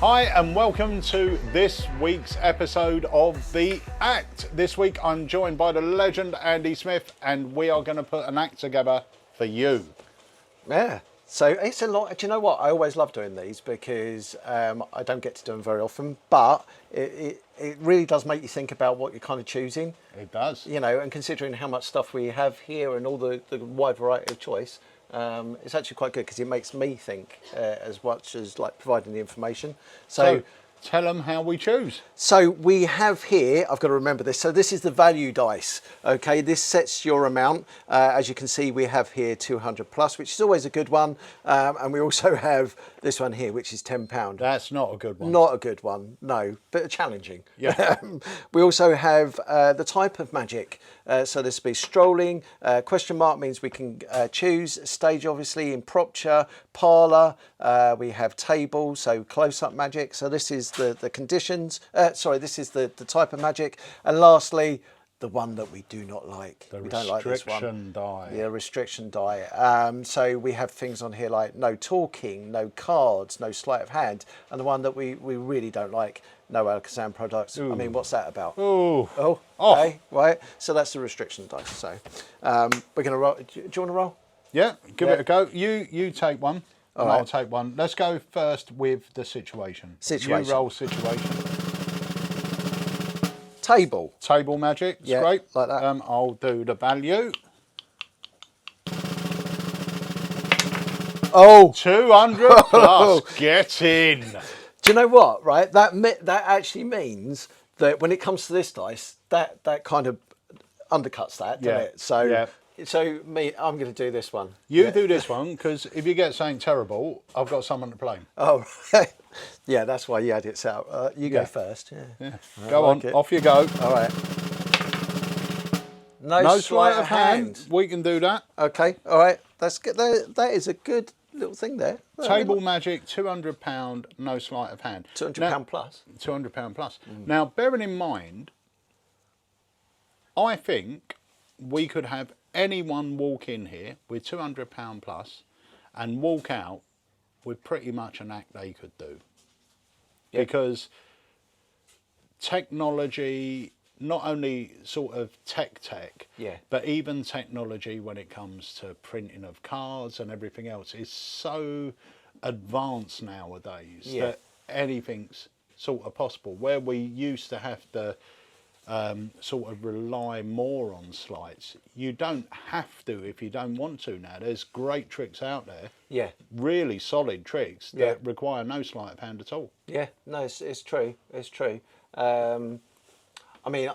Hi and welcome to this week's episode of The Act. This week I'm joined by the legend Andy Smith and we are going to put an act together for you. Yeah, so it's a lot. Do you know what? I always love doing these because I don't get to do them very often, but it really does make you think about what you're kind of choosing. It does. You know, and considering how much stuff we have here and all the wide variety of choice, it's actually quite good because it makes me think as much as like providing the information. So tell them how we choose. So we have here, I've got to remember this, so this is the value dice, okay? This sets your amount. As you can see, we have here 200 plus, which is always a good one. And we also have this one here, which is £10. That's not a good one. Not a good one, no, but challenging. Yeah. We also have the type of magic. So this will be strolling. Question mark means we can choose. Stage, obviously, impropture, parlour. We have table, so close-up magic. So this is the conditions. This is the type of magic. And lastly, the one that we do not like. The we don't like this one. restriction die. Yeah, restriction die. So we have things on here like no talking, no cards, no sleight of hand. And the one that we really don't like, no Alakazam products. Ooh. I mean, what's that about? Ooh. Oh, okay, right. So that's the restriction dice. So we're going to roll. Do you want to roll? Yeah, give it a go. You take one. All and right. I'll take one. Let's go first with the situation. Situation. You roll situation. Table. Table magic. It's Yeah, great. like that. I'll do the value. Oh, 200 plus. Get in. do you know what? Right, that actually means that when it comes to this dice, that kind of undercuts that, doesn't Yeah, it? So, yeah. so I'm going to do this one. You do this one because if you get something terrible, I've got someone to blame. Oh, right. Yeah, that's why you had it set up. You go Yeah. first. Yeah. Yeah. I Go like on, it. off you go. All right. No sleight of hand. We can do that. Okay. All right. That's good. That is a good little thing there. Table magic, £200, no sleight of hand. £200 plus. £200 plus. Now, bearing in mind, I think we could have anyone walk in here with £200 plus and walk out with pretty much an act they could do. Yeah. Because technology, not only sort of tech, Yeah. but even technology when it comes to printing of cards and everything else is so advanced nowadays Yeah. that anything's sort of possible. Where we used to have to sort of rely more on sleights, you don't have to if you don't want to now. There's great tricks out there, Yeah. really solid tricks that Yeah. require no sleight of hand at all. Yeah. No, it's true. It's true. I mean,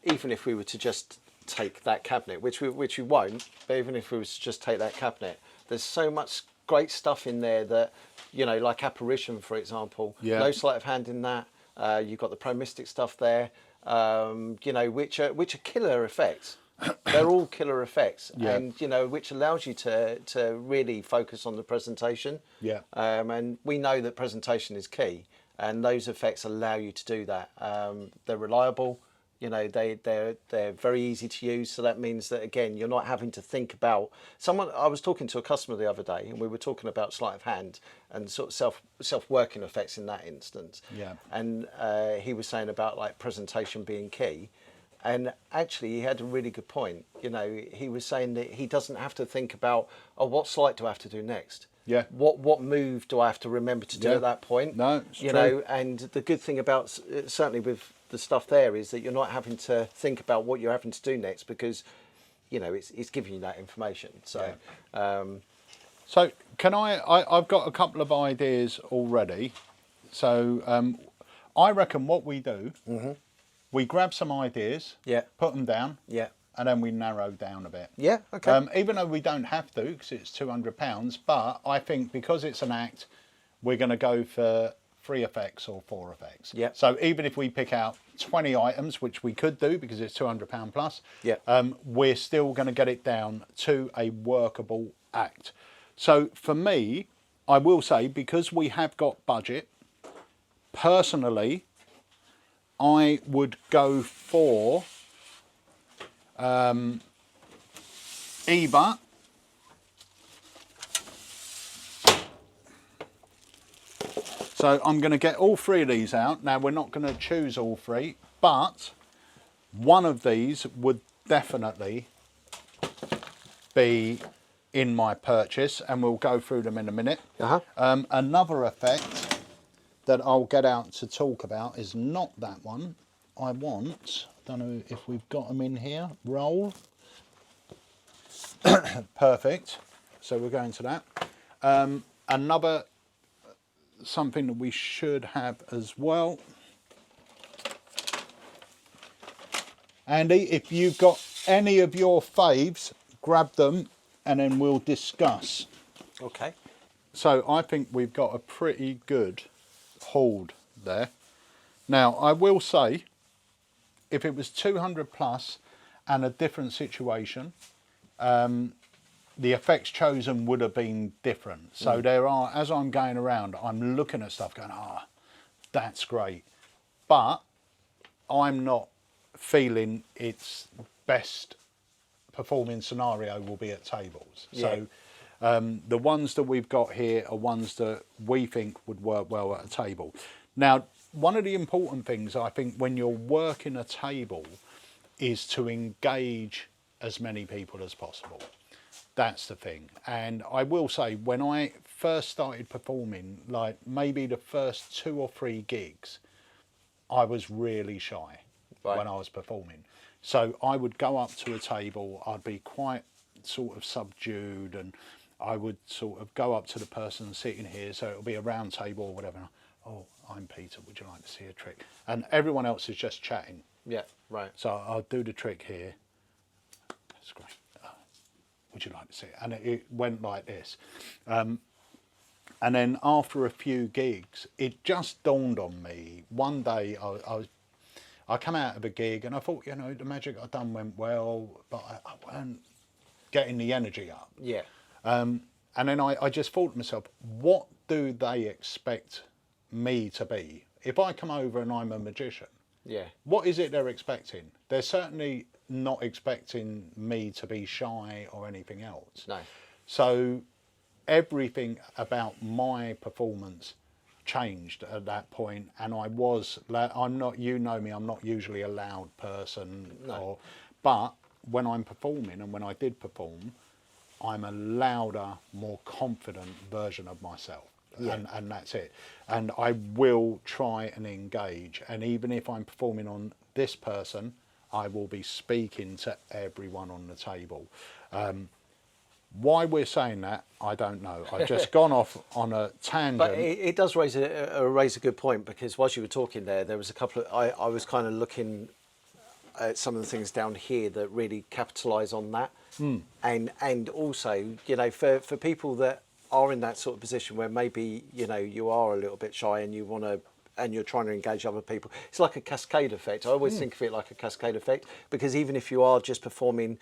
even if we were to just take that cabinet, which we won't, but even if we were to just take that cabinet, there's so much great stuff in there that, you know, like apparition, for example. Yeah. No sleight of hand in that. You've got the pro mystic stuff there, you know, which are killer effects. They're all killer effects, Yeah. and you know, which allows you to really focus on the presentation. Yeah. And we know that presentation is key, and those effects allow you to do that. They're reliable. You know, they're very easy to use. So that means that, again, you're not having to think about someone. I was talking to a customer the other day and we were talking about sleight of hand and sort of self-working effects in that instance. Yeah. And he was saying about like presentation being key. And actually he had a really good point. You know, he was saying that he doesn't have to think about, oh, what sleight do I have to do next? Yeah. What move do I have to remember to do Yeah. at that point? No, it's you true. know, and the good thing about certainly with the stuff there is that you're not having to think about what you're having to do next because, you know, it's giving you that information. So, So can I've got a couple of ideas already. So I reckon what we do, we grab some ideas, Yeah. put them down, yeah, and then we narrow down a bit. yeah, okay, Even though we don't have to because it's £200, but I think because it's an act, we're going to go for 3 effects or 4 effects. Yeah. So even if we pick out 20 items, which we could do because it's £200 plus, Yeah. we're still going to get it down to a workable act. So for me, I will say, because we have got budget, personally, I would go for either So I'm going to get all 3 of these out. Now, we're not going to choose all 3, but one of these would definitely be in my purchase, and we'll go through them in a minute. Another effect that I'll get out to talk about is not that one. I don't know if we've got them in here, roll. Perfect. So we're going to that. Another something that we should have as well. Andy, if you've got any of your faves, grab them and then we'll discuss. Okay. So I think we've got a pretty good haul there. Now, I will say, if it was 200 plus and a different situation, the effects chosen would have been different. So there are, as I'm going around, I'm looking at stuff going, that's great. But I'm not feeling its best performing scenario will be at tables. Yeah. So the ones that we've got here are ones that we think would work well at a table. Now, one of the important things I think when you're working a table is to engage as many people as possible. That's the thing. And I will say, when I first started performing, like maybe the first 2 or 3 gigs, I was really shy when I was performing. So I would go up to a table, I'd be quite sort of subdued, and I would sort of go up to the person sitting here, so it'll be a round table or whatever. Oh, I'm Peter, would you like to see a trick? And everyone else is just chatting. Yeah, right. So I'll do the trick here. That's great. Would you like to see it? And it went like this. And then after a few gigs, it just dawned on me. One day I come out of a gig and I thought, you know, the magic I'd done went well, but I weren't getting the energy up. Yeah. And then I just thought to myself, what do they expect me to be? If I come over and I'm a magician, what is it they're expecting? They're certainly not expecting me to be shy or anything else. No. So everything about my performance changed at that point, and I'm not, you know me, I'm not usually a loud person. No. But when I'm performing, and when I did perform, I'm a louder, more confident version of myself. And that's it. And I will try and engage. And even if I'm performing on this person, I will be speaking to everyone on the table. Why we're saying that, I don't know. I've just gone off on a tangent. But it does raise a good point, because whilst you were talking there was a couple of, I was kind of looking at some of the things down here that really capitalise on that. And also, you know, for people that are in that sort of position where maybe, you know, you are a little bit shy and you're trying to engage other people, it's like a cascade effect. I always think of it like a cascade effect, because even if you are just performing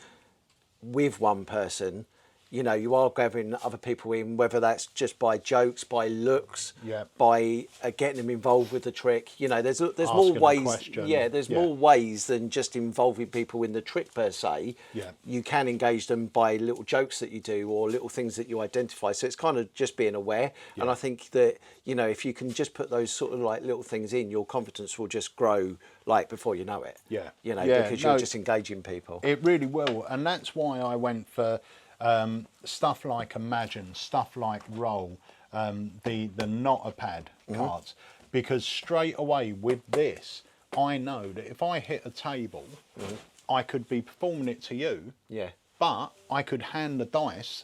with one person, you know, you are gathering other people in, whether that's just by jokes, by looks, by getting them involved with the trick. You know, there's more ways. There's more ways than just involving people in the trick per se. You can engage them by little jokes that you do or little things that you identify. So it's kind of just being aware. And I think that, you know, if you can just put those sort of like little things in, your confidence will just grow like before you know it. You know, because you're just engaging people. It really will, and that's why I went for stuff like Imagine, stuff like Roll, the not a pad cards, because straight away with this, I know that if I hit a table, I could be performing it to you, but I could hand the dice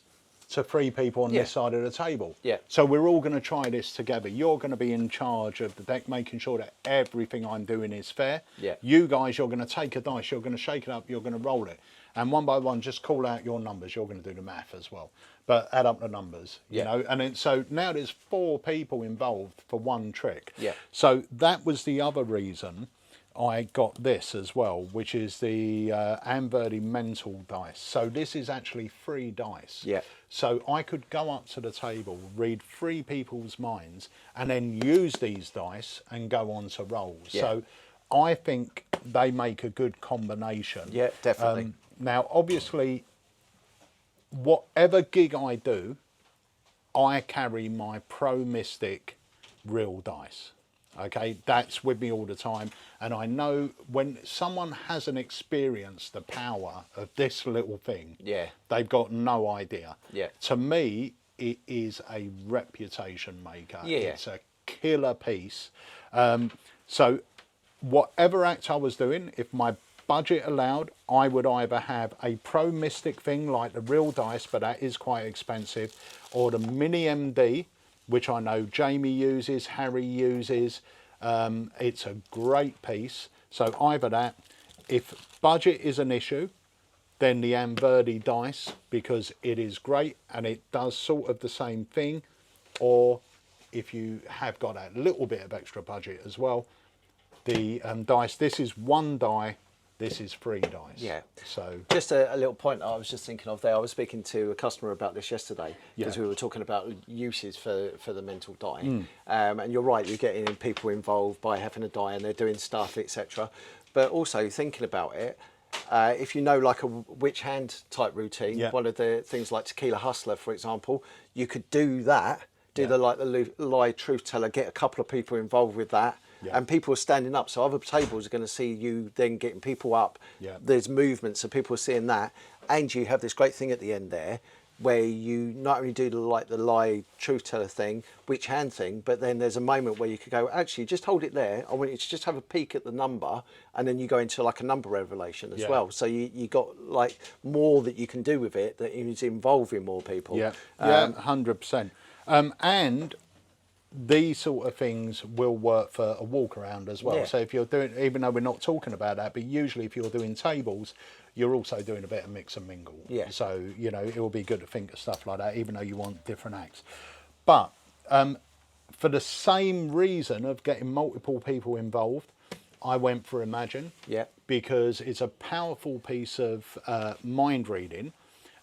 to 3 people on this side of the table. So we're all going to try this together. You're going to be in charge of the deck, making sure that everything I'm doing is fair. You guys, you're going to take a dice, you're going to shake it up, you're going to roll it. And one by one, just call out your numbers. You're going to do the math as well, but add up the numbers, you know. And then, so now there's 4 people involved for one trick. So that was the other reason I got this as well, which is the Anverdi mental dice. So this is actually 3 dice. So I could go up to the table, read 3 people's minds, and then use these dice and go on to rolls. So I think they make a good combination. Definitely. Now, obviously, whatever gig I do, I carry my Pro Mystic real dice. Okay, that's with me all the time, and I know when someone hasn't experienced the power of this little thing, Yeah. they've got no idea. Yeah. To me, it is a reputation maker. Yeah. It's a killer piece. So whatever act I was doing, if my budget allowed, I would either have a Pro Mystic thing like the real dice, but that is quite expensive, or the Mini MD, which I know Jamie uses, Harry uses. It's a great piece. So either that. If budget is an issue, then the Anverdi dice, because it is great and it does sort of the same thing. Or if you have got a little bit of extra budget as well, the dice, this is one die, this is 3 dice. Yeah. So just a little point I was just thinking of there. I was speaking to a customer about this yesterday because Yeah. we were talking about uses for the mental die. And you're right, you're getting people involved by having a die and they're doing stuff, etc. But also thinking about it, if you know like a witch hand type routine, Yeah. one of the things like Tequila Hustler, for example, you could do that, do the lie truth teller, get a couple of people involved with that. Yeah. And people are standing up, so other tables are going to see you then getting people up. Yeah. There's movement, so people are seeing that, and you have this great thing at the end there, where you not only do the lie truth teller thing, witch hand thing, but then there's a moment where you could go, actually, just hold it there. I want you to just have a peek at the number, and then you go into like a number revelation as Yeah. well. So you got like more that you can do with it that is involving more people. yeah, yeah, 100%. And these sort of things will work for a walk around as well. Yeah. So if you're doing, even though we're not talking about that, but usually if you're doing tables, you're also doing a bit of mix and mingle. Yeah. So, you know, it will be good to think of stuff like that, even though you want different acts. But for the same reason of getting multiple people involved, I went for Imagine. Yeah. Because it's a powerful piece of mind reading.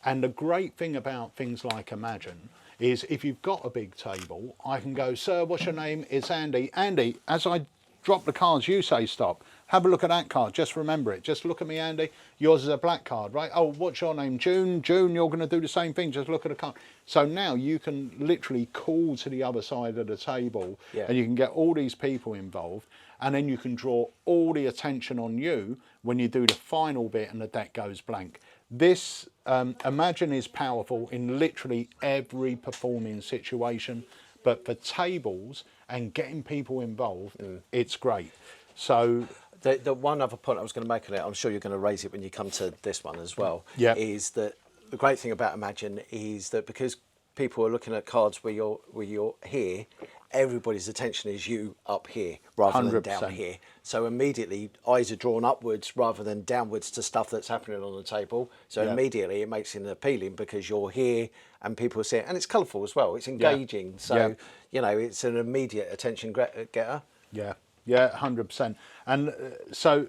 And the great thing about things like Imagine is if you've got a big table, I can go, sir, what's your name? It's Andy. Andy, as I drop the cards, you say stop. Have a look at that card. Just remember it. Just look at me, Andy. Yours is a black card, right? Oh, what's your name? June. June, you're going to do the same thing. Just look at the card. So now you can literally call to the other side of the table, Yeah. and you can get all these people involved, and then you can draw all the attention on you when you do the final bit and the deck goes blank. This Imagine is powerful in literally every performing situation, but for tables and getting people involved, it's great. So The one other point I was going to make on it, I'm sure you're going to raise it when you come to this one as well, Yeah. is that the great thing about Imagine is that because people are looking at cards where you're here, everybody's attention is you up here rather than 100%. down here. So immediately eyes are drawn upwards rather than downwards to stuff that's happening on the table. So Yeah. immediately it makes it appealing because you're here and people see it, and it's colourful as well. It's engaging. So Yeah. you know, it's an immediate attention getter. yeah, 100%. And so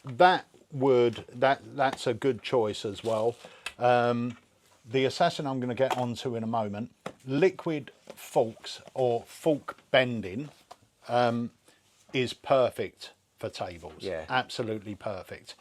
that's a good choice as well. The assassin I'm going to get onto in a moment, liquid forks or fork bending is perfect for tables. Yeah. Absolutely perfect.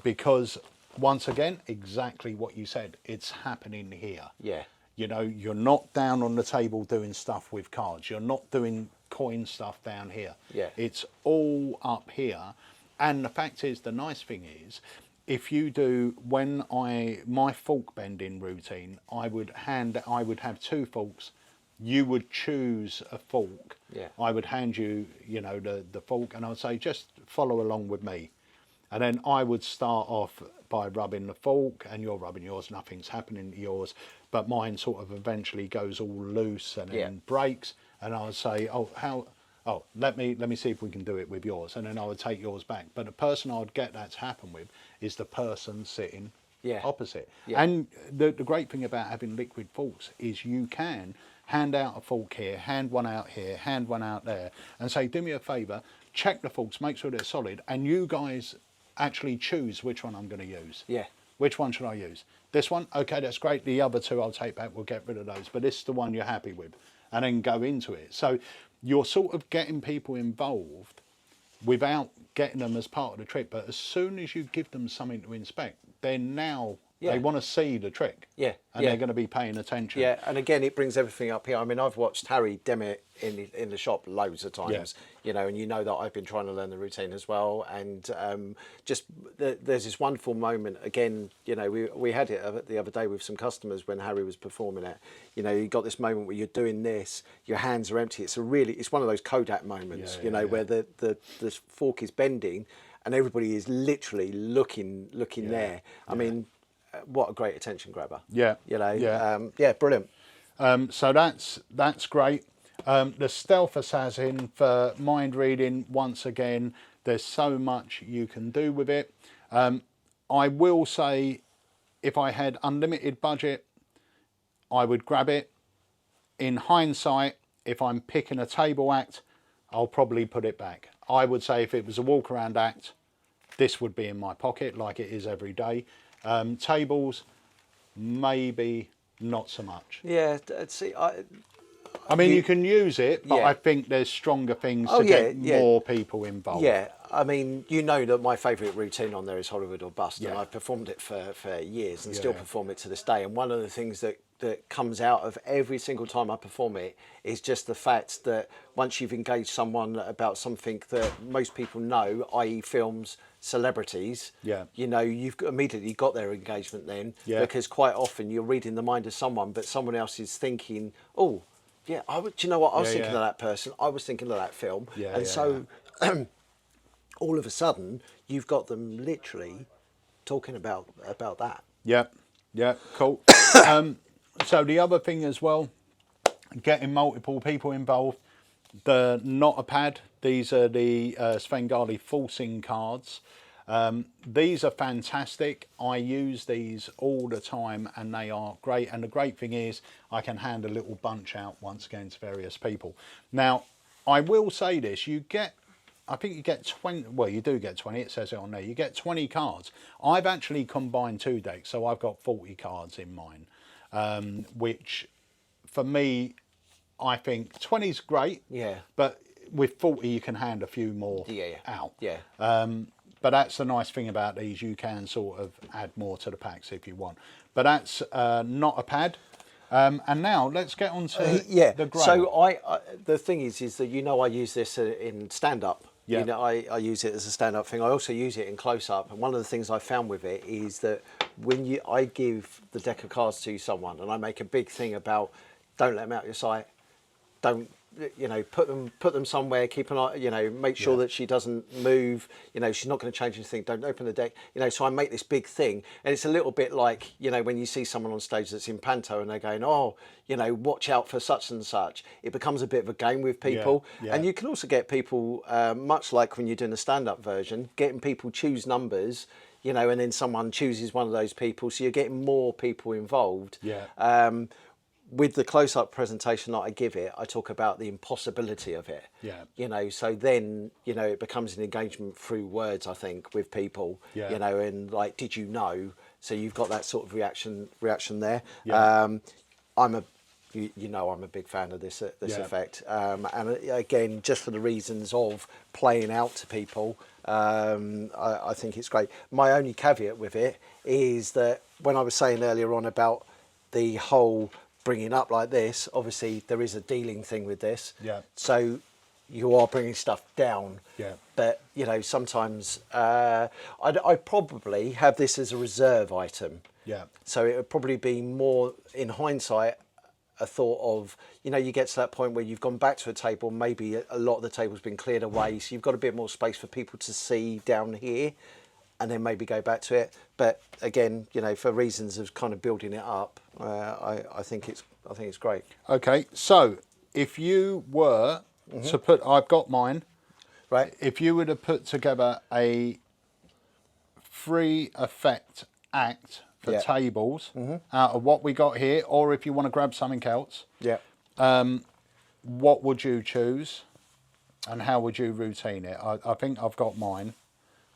Because once again, exactly what you said, it's happening here. Yeah. You know, you're not down on the table doing stuff with cards. You're not doing coin stuff down here. Yeah. It's all up here. And the fact is, the nice thing is, if you do, my fork bending routine, I would have 2 forks. You would choose a fork. Yeah. I would hand you, you know, the fork, and I would say, just follow along with me. And then I would start off by rubbing the fork, and you're rubbing yours, nothing's happening to yours, but mine sort of eventually goes all loose and then Yeah. breaks, and I would say, let me see if we can do it with yours, and then I would take yours back. But the person I would get that to happen with is the person sitting Yeah. opposite. Yeah. And the great thing about having liquid forks is you can hand out a fork here, hand one out here, hand one out there, and say, do me a favour, check the forks, make sure they're solid, and you guys actually choose which one I'm going to use. Yeah. Which one should I use? This one? Okay, that's great. The other 2 I'll take back. We'll get rid of those. But this is the one you're happy with. And then go into it. So you're sort of getting people involved without getting them as part of the trip. But as soon as you give them something to inspect, they're now Yeah. They want to see the trick. Yeah, And yeah. they're going to be paying attention. Yeah, and again, it brings everything up here. I mean, I've watched Harry dem it in the shop loads of times, you know, and you know that I've been trying to learn the routine as well. And there's this wonderful moment again. You know, we had it the other day with some customers when Harry was performing it. You know, you got this moment where you're doing this, your hands are empty. It's one of those Kodak moments, you know, where the fork is bending, and everybody is literally looking there. I mean, what a great attention grabber. Yeah. You know, Yeah. Brilliant. So that's great. The stealth assassin for mind reading, once again, there's so much you can do with it. I will say, if I had unlimited budget, I would grab it. In hindsight, if I'm picking a table act, I'll probably put it back. I would say if it was a walk around act, this would be in my pocket like it is every day. Tables, maybe not so much. Yeah, see, I mean, you can use it, but Yeah. I think there's stronger things to get more people involved. Yeah, I mean, you know that my favourite routine on there is Hollywood or Bust, and Yeah. I've performed it for years and Yeah, still yeah. perform it to this day. And one of the things that comes out of every single time I perform it is just the fact that once you've engaged someone about something that most people know, i.e. films, celebrities, Yeah. you know, you've immediately got their engagement then, Yeah. because quite often you're reading the mind of someone, but someone else is thinking, oh, yeah, do you know what? I was Yeah, thinking yeah. of that person. I was thinking of that film. Yeah, and yeah, so all of a sudden, you've got them literally talking about that. Yeah, yeah, cool. So the other thing as well, getting multiple people involved. The not a pad. These are the Svengali forcing cards. These are fantastic. I use these all the time and they are great. And the great thing is I can hand a little bunch out once again to various people. Now, I will say this, I think you get 20, well, you do get 20, it says it on there. You get 20 cards. I've actually combined 2 decks, so I've got 40 cards in mine, which for me, I think 20 is great. Yeah. But with 40, you can hand a few more out. Yeah. But that's the nice thing about these. You can sort of add more to the packs if you want. But that's not a pad. And now let's get on to the grail. So the thing is that, you know, I use this in stand-up. Yeah. You know, I use it as a stand-up thing. I also use it in close-up. And one of the things I found with it is that when I give the deck of cards to someone and I make a big thing about, don't let them out your sight, don't, you know, put them somewhere, keep an eye, you know, make sure that she doesn't move, you know, she's not going to change anything, don't open the deck, you know. So I make this big thing, and it's a little bit like, you know, when you see someone on stage that's in panto and they're going, oh, you know, watch out for such and such. It becomes a bit of a game with people. And you can also get people, much like when you're doing a stand-up version, getting people choose numbers, you know, and then someone chooses one of those people, so you're getting more people involved. With the close-up presentation that I give it, I talk about the impossibility of it. You know, so then, you know, it becomes an engagement through words, I think, with people. You know, and like, did you know? So you've got that sort of reaction there. You know, I'm a big fan of this effect. And again, just for the reasons of playing out to people, I think it's great. My only caveat with it is that when I was saying earlier on about the whole bringing up like this, obviously there is a dealing thing with this. So you are bringing stuff down. But, you know, sometimes I'd probably have this as a reserve item. So it would probably be more, in hindsight, a thought of, you know, you get to that point where you've gone back to a table, maybe a lot of the table's been cleared away, so you've got a bit more space for people to see down here, and then maybe go back to it. But again, you know, for reasons of kind of building it up, I think it's great. Okay, so if you were to put, I've got mine. Right. If you were to put together a free effect act for tables out of what we got here, or if you want to grab something else, what would you choose and how would you routine it? I think I've got mine.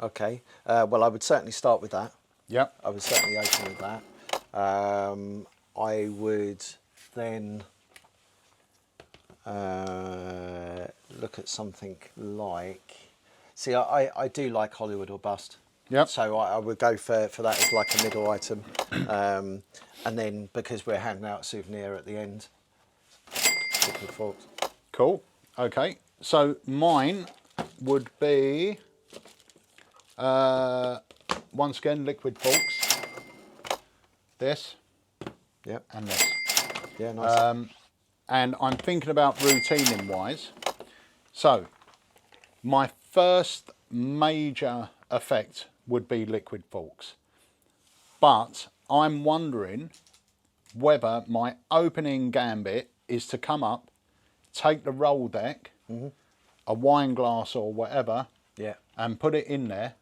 Okay. Well, I would certainly start with that. Yep. I would certainly open with that. I would then look at something like... See, I do like Hollywood or Bust. Yep. So I would go for that as like a middle item. And then because we're handing out a souvenir at the end, liquid forks. Cool. Okay. So mine would be, once again, liquid forks. This Yep. and this. Yeah, nice. And I'm thinking about routining wise. So my first major effect would be liquid forks. But I'm wondering whether my opening gambit is to come up, take the roll deck, a wine glass or whatever, Yeah. and put it in there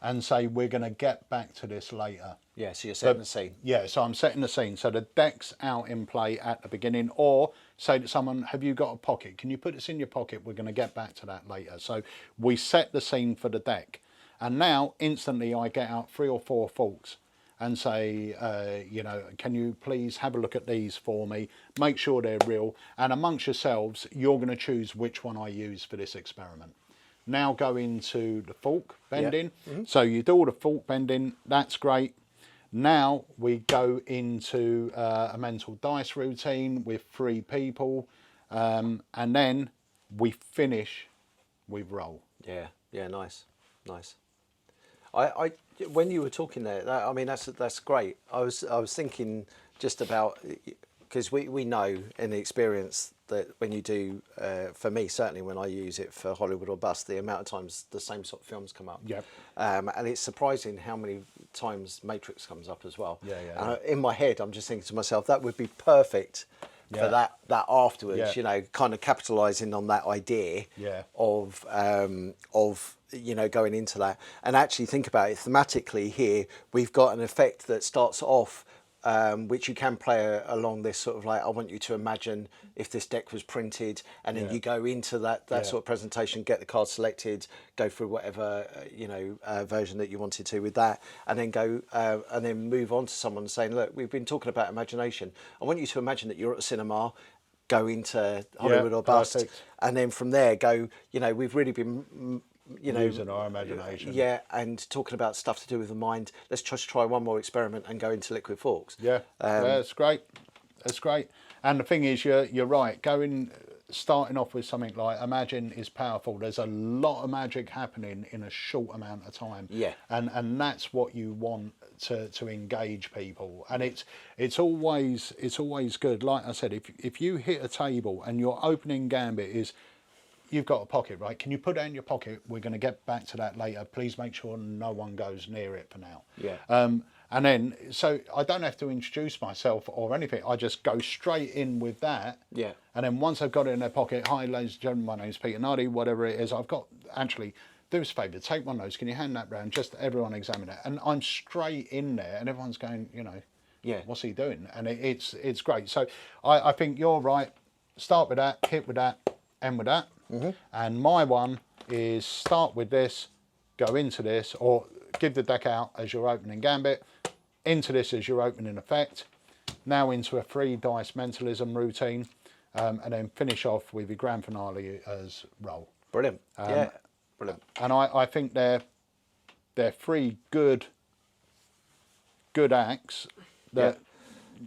and say, we're going to get back to this later. Yeah, so you're setting the scene. Yeah, so I'm setting the scene. So the deck's out in play at the beginning, or say to someone, have you got a pocket? Can you put this in your pocket? We're going to get back to that later. So we set the scene for the deck. And now instantly I get out 3 or 4 forks and say, you know, can you please have a look at these for me? Make sure they're real. And amongst yourselves, you're going to choose which one I use for this experiment. Now go into the fork bending. So you do all the fork bending, that's great. Now we go into a mental dice routine with 3 people, and then we finish with roll. Yeah, nice. I when you were talking there, I mean that's great. I was thinking just about, because we know in the experience that when you do, for me certainly when I use it for Hollywood or Bust, the amount of times the same sort of films come up. Yep. And it's surprising how many times Matrix comes up as well. Yeah. In my head, I'm just thinking to myself, that would be perfect for that afterwards. Yeah. You know, kind of capitalising on that idea of you know, going into that. And actually think about it thematically here, we've got an effect that starts off, which you can play along this sort of like, I want you to imagine if this deck was printed, and then you go into that sort of presentation, get the card selected, go through whatever you know, version that you wanted to with that, and then go and then move on to someone saying, look, we've been talking about imagination. I want you to imagine that you're at a cinema, go into Hollywood or Bust, perfect. and then from there go, you know, we've really been, you know, Using our imagination. Yeah, and talking about stuff to do with the mind. Let's just try one more experiment and go into liquid forks. Yeah, that's great. That's great. And the thing is, you're right. Starting off with something like imagine is powerful. There's a lot of magic happening in a short amount of time. Yeah. And that's what you want to engage people. And it's always good. Like I said, if you hit a table and your opening gambit is, you've got a pocket, right? Can you put it in your pocket? We're going to get back to that later. Please make sure no one goes near it for now. Yeah. And then, so I don't have to introduce myself or anything. I just go straight in with that. Yeah. And then once I've got it in their pocket, hi, ladies and gentlemen, my name's Peter Nardi, whatever it is, I've got, actually, do us a favour, take one of those. Can you hand that round? Just everyone examine it. And I'm straight in there and everyone's going, you know, what's he doing? And it's great. So I think you're right. Start with that, hit with that, end with that. And my one is start with this, go into this, or give the deck out as your opening gambit, into this as your opening effect, now into a 3 dice mentalism routine, and then finish off with your grand finale as roll. Brilliant. Yeah, brilliant. And I think they're 3 good acts that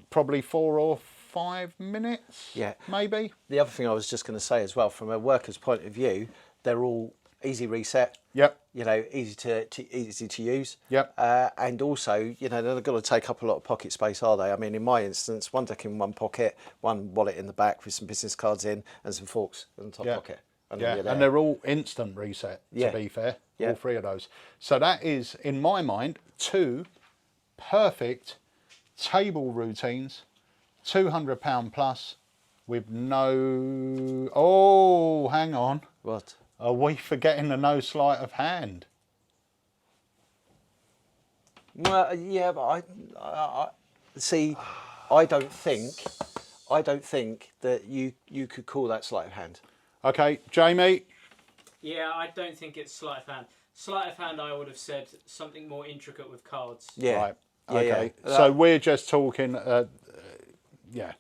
probably 4 or 5 minutes, maybe. The other thing I was just going to say as well, from a worker's point of view, they're all easy reset. Yep. You know, easy to use. Yep. And also, you know, they're not going to take up a lot of pocket space, are they? I mean, in my instance, one deck in one pocket, one wallet in the back with some business cards in, and some forks in the top pocket. And and they're all instant reset, to be fair, all 3 of those. So that is, in my mind, 2 perfect table routines, £200 plus, with no... Oh, hang on. What? Are we forgetting the no sleight of hand? Well, yeah, but I see. I don't think that you could call that sleight of hand. Okay, Jamie. Yeah, I don't think it's sleight of hand. Sleight of hand, I would have said something more intricate with cards. Yeah. Right. Yeah, Okay. yeah. So we're just talking. Yeah.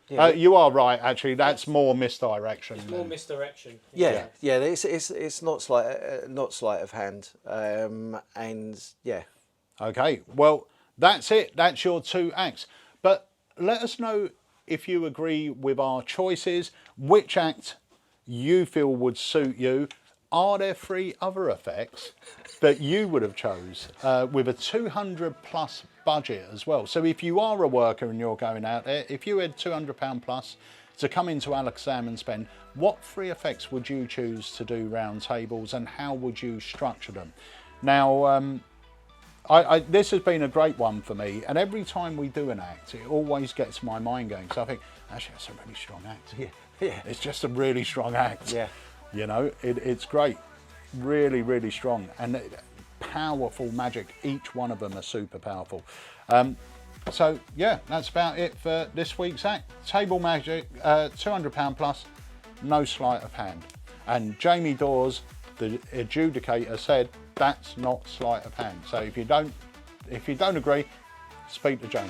Yeah. You are right, actually. That's more misdirection. It's more misdirection. Yeah, yeah. It's not sleight of hand, and yeah. Okay, well, that's it. That's your 2 acts. But let us know if you agree with our choices, which act you feel would suit you. Are there 3 other effects that you would have chose with a 200 plus budget as well? So if you are a worker and you're going out there, if you had £200 plus to come into Alakazam and spend, what 3 effects would you choose to do round tables, and how would you structure them? Now, this has been a great one for me, and every time we do an act, it always gets my mind going. So I think, actually, that's a really strong act. Yeah, yeah. It's just a really strong act. Yeah. You know, it's great. Really, really strong. And powerful magic. Each one of them are super powerful. So, yeah, that's about it for this week's act. Table magic, £200 plus, no sleight of hand. And Jamie Dawes, the adjudicator, said that's not sleight of hand. So if you don't agree, speak to Jamie.